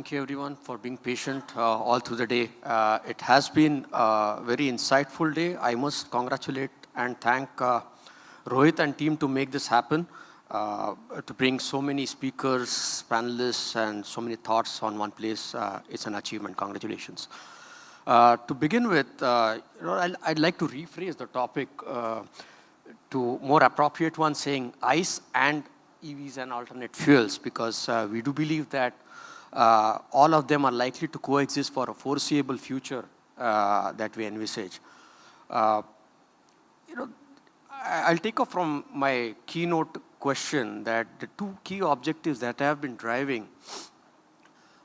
thank you everyone for being patient all through the day. It has been a very insightful day. I must congratulate and thank Rohit and team to make this happen, to bring so many speakers, panelists, and so many thoughts on one place. It's an achievement. Congratulations. To begin with, I'd like to rephrase the topic to more appropriate one, saying ICE and EVs and alternate fuels, because we do believe that all of them are likely to coexist for a foreseeable future that we envisage. I'll take off from my keynote question that the two key objectives that have been driving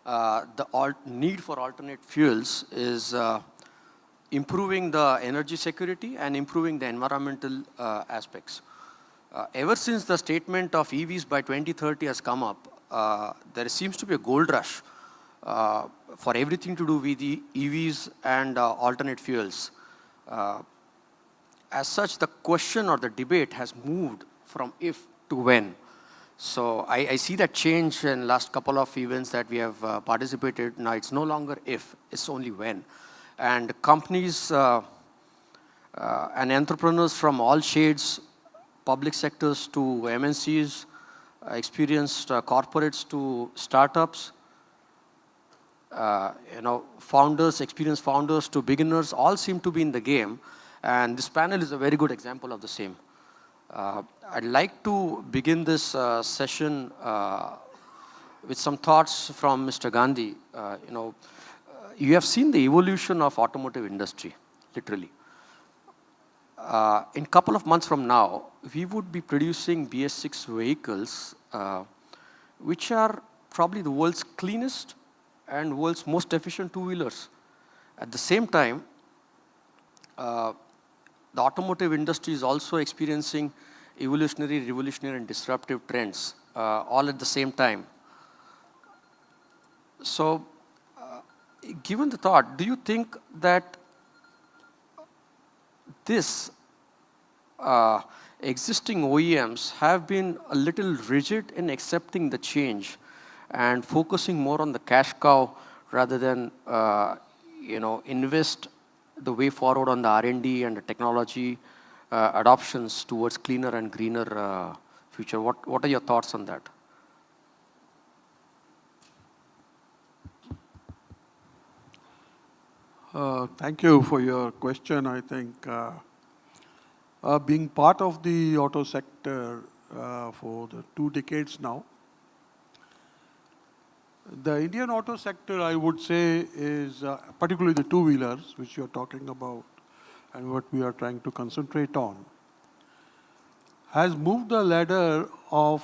the need for alternate fuels is improving the energy security and improving the environmental aspects. Ever since the statement of EVs by 2030 has come up, there seems to be a gold rush for everything to do with the EVs and alternate fuels. As such, the question or the debate has moved from if to when. So I see that change in last couple of events that we have participated. Now it's no longer if, it's only when. And companies and entrepreneurs from all shades, public sectors to MNCs, experienced corporates to startups, founders, experienced founders to beginners, all seem to be in the game. And this panel is a very good example of the same. I'd like to begin this session with some thoughts from Mr. Gandhi. You have seen the evolution of automotive industry, literally. In a couple of months from now, we would be producing BS6 vehicles, which are probably the world's cleanest and world's most efficient two-wheelers. At the same time, the automotive industry is also experiencing evolutionary, revolutionary, and disruptive trends, all at the same time. So, given the thought, do you think that this existing OEMs have been a little rigid in accepting the change and focusing more on the cash cow rather than invest the way forward on the R&D and the technology adoptions towards cleaner and greener future? What are your thoughts on that? Thank you for your question. I think being part of the auto sector for the 2 decades now, the Indian auto sector, I would say, is particularly the two-wheelers, which you're talking about, and what we are trying to concentrate on, has moved the ladder of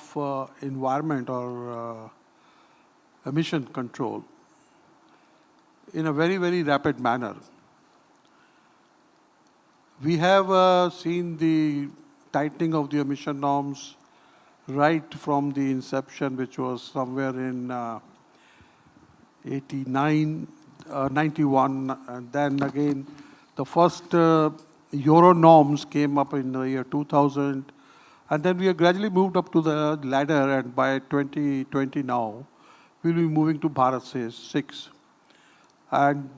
environment or emission control in a very, very rapid manner. We have seen the tightening of the emission norms right from the inception, which was somewhere in 89, 91, and then again the first Euro norms came up in the year 2000, and then we have gradually moved up to the ladder, and by 2020 now, we'll be moving to Bharat 6. And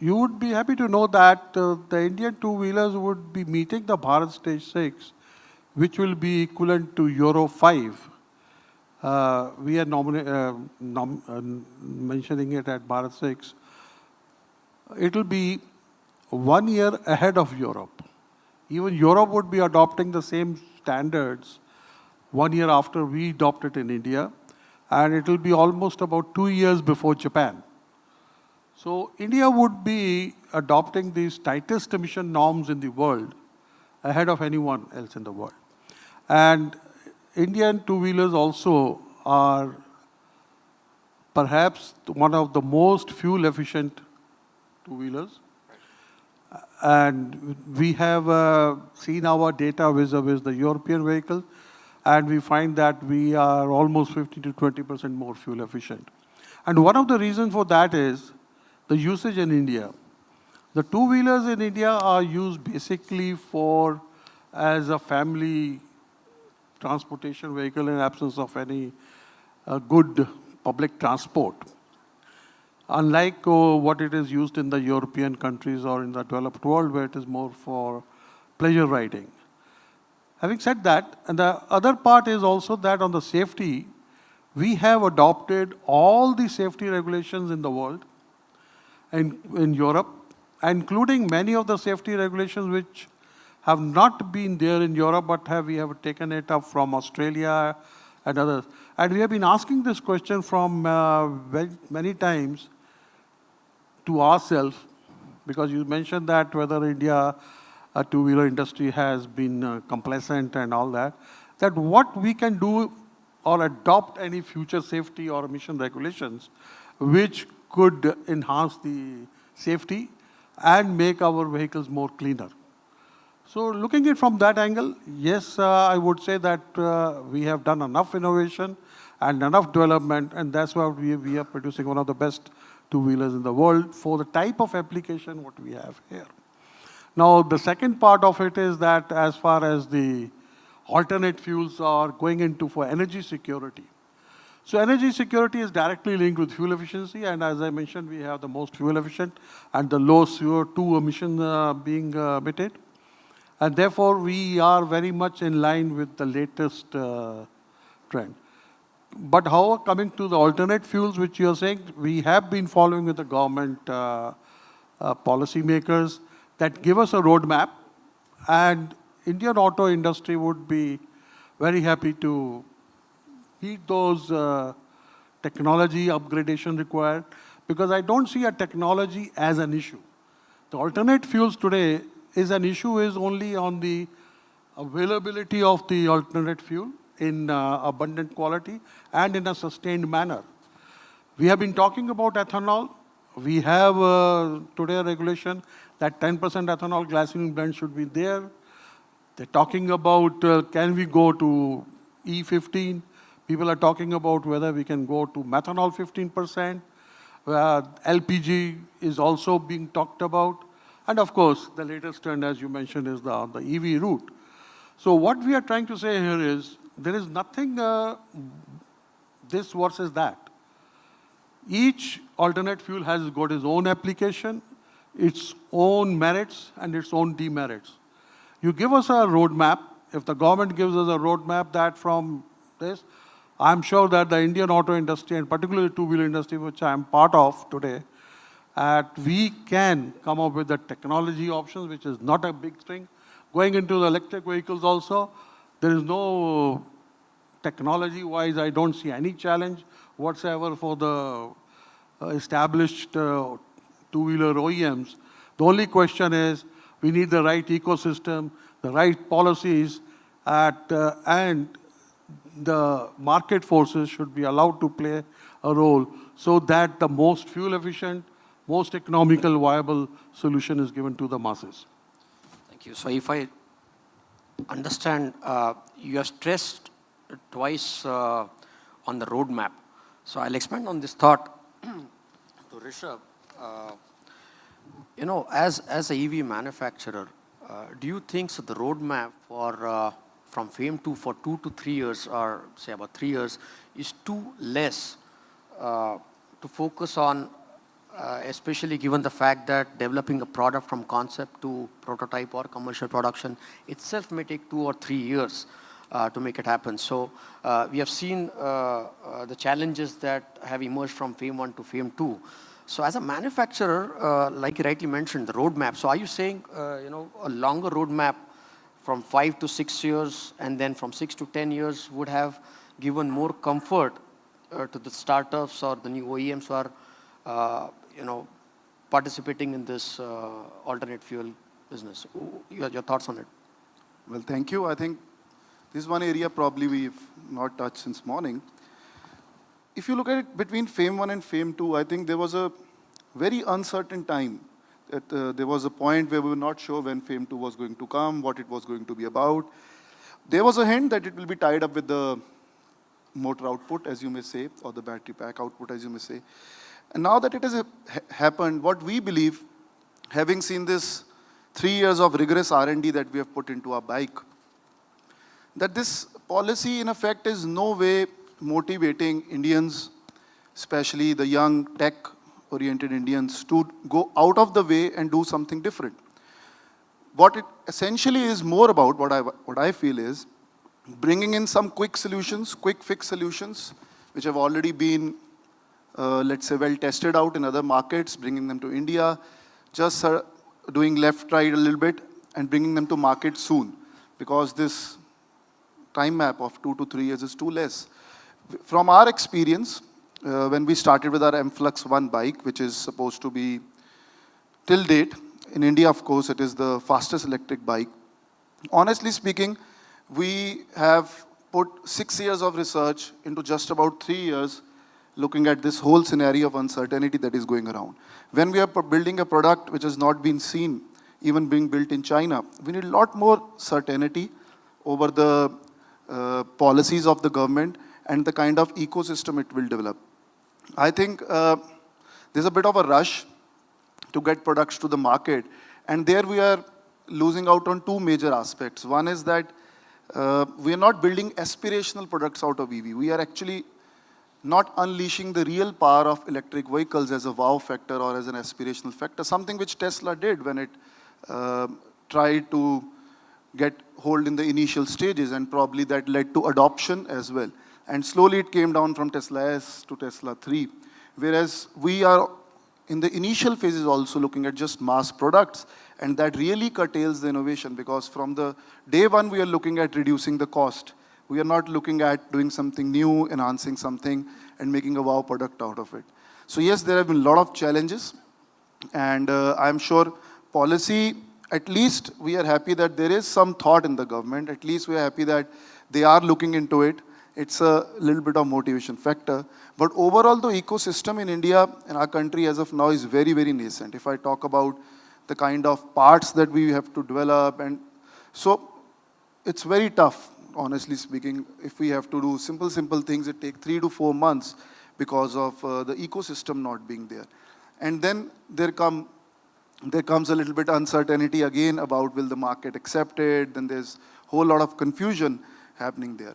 you would be happy to know that the Indian two-wheelers would be meeting the Bharat Stage 6, which will be equivalent to Euro 5. We are mentioning it at Bharat 6. It will be 1 year ahead of Europe. Even Europe would be adopting the same standards 1 year after we adopt it in India, and it will be almost about 2 years before Japan. So India would be adopting these tightest emission norms in the world ahead of anyone else in the world. And Indian two-wheelers also are perhaps one of the most fuel-efficient two-wheelers. And we have seen our data vis-a-vis the European vehicles, and we find that we are almost 50 to 20% more fuel efficient. And one of the reasons for that is the usage in India. The two-wheelers in India are used basically as a family transportation vehicle in absence of any good public transport. unlike what it is used in the European countries or in the developed world, where it is more for pleasure riding. Having said that, and the other part is also that on the safety, we have adopted all the safety regulations in the world and in Europe, including many of the safety regulations which have not been there in Europe, but we have taken it up from Australia and others. And we have been asking this question from many times to ourselves, because you mentioned that whether India, two-wheeler industry has been complacent and all that, that what we can do or adopt any future safety or emission regulations which could enhance the safety and make our vehicles more cleaner. So looking at it from that angle, yes, I would say that we have done enough innovation and enough development, and that's why we are producing one of the best two-wheelers in the world for the type of application what we have here. Now, the second part of it is that as far as the alternate fuels are going into for energy security. So energy security is directly linked with fuel efficiency, and as I mentioned, we have the most fuel efficient and the low CO2 emission being emitted. And therefore, we are very much in line with the latest trend. But however, coming to the alternate fuels, which you are saying, we have been following with the government policy makers that give us a roadmap, and Indian auto industry would be very happy to heed those technology upgradation required, because I don't see a technology as an issue. The alternate fuels today is an issue is only on the availability of the alternate fuel in abundant quality and in a sustained manner. We have been talking about ethanol. We have today a regulation that 10% ethanol glycerine blend should be there. They're talking about can we go to E15? People are talking about whether we can go to methanol 15%. LPG is also being talked about. And of course, the latest trend, as you mentioned, is the EV route. So what we are trying to say here is, there is nothing this versus that. Each alternate fuel has got its own application, its own merits, and its own demerits. You give us a roadmap. If the government gives us a roadmap that from this, I'm sure that the Indian auto industry, and particularly two-wheeler industry, which I'm part of today, we can come up with the technology options, which is not a big thing. Going into the electric vehicles also, there is no technology-wise, I don't see any challenge whatsoever for the established two-wheeler OEMs. The only question is, we need the right ecosystem, the right policies, and the market forces should be allowed to play a role so that the most fuel efficient, most economical, viable solution is given to the masses. Thank you. So if I understand, you have stressed twice on the roadmap. So I'll expand on this thought to Rishabh. As a EV manufacturer, do you think so the roadmap for from FAME 2 for 2 to 3 years, or say about 3 years, is too less to focus on, especially given the fact that developing a product from concept to prototype or commercial production itself may take 2 or 3 years to make it happen. So we have seen the challenges that have emerged from FAME 1 to FAME 2. So as a manufacturer, like you rightly mentioned, the roadmap. So are you saying, a longer roadmap from 5 to 6 years and then from 6 to 10 years would have given more comfort to the startups or the new OEMs who are, participating in this alternate fuel business? Your thoughts on it? Well, thank you. I think this is one area probably we've not touched since morning. If you look at it between FAME 1 and FAME 2, I think there was a very uncertain time. That there was a point where we were not sure when FAME 2 was going to come, what it was going to be about. There was a hint that it will be tied up with the motor output, as you may say, or the battery pack output, as you may say. And now that it has happened, what we believe, having seen this 3 years of rigorous R&D that we have put into our bike, that this policy in effect is no way motivating Indians, especially the young tech oriented Indians to go out of the way and do something different. What it essentially is more about, what I feel is, bringing in some quick solutions, quick fix solutions, which have already been, let's say, well tested out in other markets, bringing them to India, just doing left, right a little bit, and bringing them to market soon, because this time map of 2 to 3 years is too less. From our experience, when we started with our MFlux 1 bike, which is supposed to be, till date, in India, of course, it is the fastest electric bike. Honestly speaking, we have put 6 years of research into just about 3 years looking at this whole scenario of uncertainty that is going around. When we are building a product which has not been seen, even being built in China, we need a lot more certainty over the policies of the government and the kind of ecosystem it will develop. I think there's a bit of a rush to get products to the market, and there we are losing out on two major aspects. One is that we are not building aspirational products out of EV. We are actually not unleashing the real power of electric vehicles as a wow factor or as an aspirational factor, something which Tesla did when it tried to get hold in the initial stages, and probably that led to adoption as well. And slowly it came down from Tesla S to Tesla 3, whereas we are in the initial phases also looking at just mass products, and that really curtails the innovation, because from the day one we are looking at reducing the cost. We are not looking at doing something new, enhancing something, and making a wow product out of it. So yes, there have been a lot of challenges, and I'm sure policy, at least we are happy that there is some thought in the government. At least we are happy that they are looking into it. It's a little bit of motivation factor. But overall, the ecosystem in India, in our country as of now, is very, very nascent. If I talk about the kind of parts that we have to develop, and so it's very tough, honestly speaking. If we have to do simple things, it takes 3 to 4 months because of the ecosystem not being there. And then there comes a little bit uncertainty again about will the market accept it. Then there's a whole lot of confusion happening there.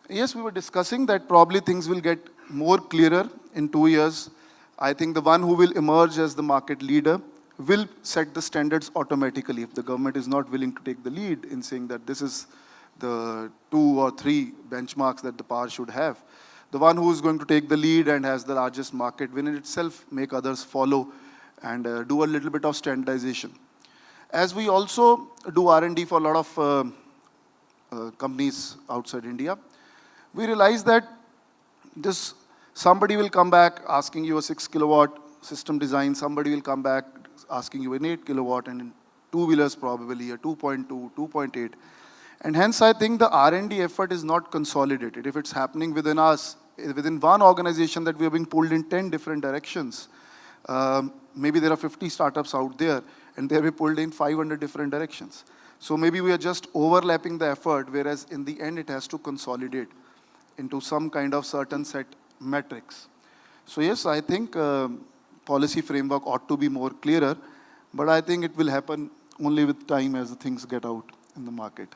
Yes, we were discussing that probably things will get more clearer in 2 years. I think the one who will emerge as the market leader will set the standards automatically if the government is not willing to take the lead in saying that this is the 2 or 3 benchmarks that the power should have. The one who is going to take the lead and has the largest market will in itself make others follow and do a little bit of standardization. As we also do R&D for a lot of companies outside India, we realize that somebody will come back asking you a 6 kilowatt system design, somebody will come back asking you an 8 kilowatt, and in two-wheelers probably a 2.2, 2.8. And hence I think the R&D effort is not consolidated. If it's happening within us, within one organization, that we are being pulled in 10 different directions, maybe there are 50 startups out there and they'll be pulled in 500 different directions. So maybe we are just overlapping the effort, whereas in the end it has to consolidate into some kind of certain set metrics. So yes, I think policy framework ought to be more clearer, but I think it will happen only with time as the things get out in the market.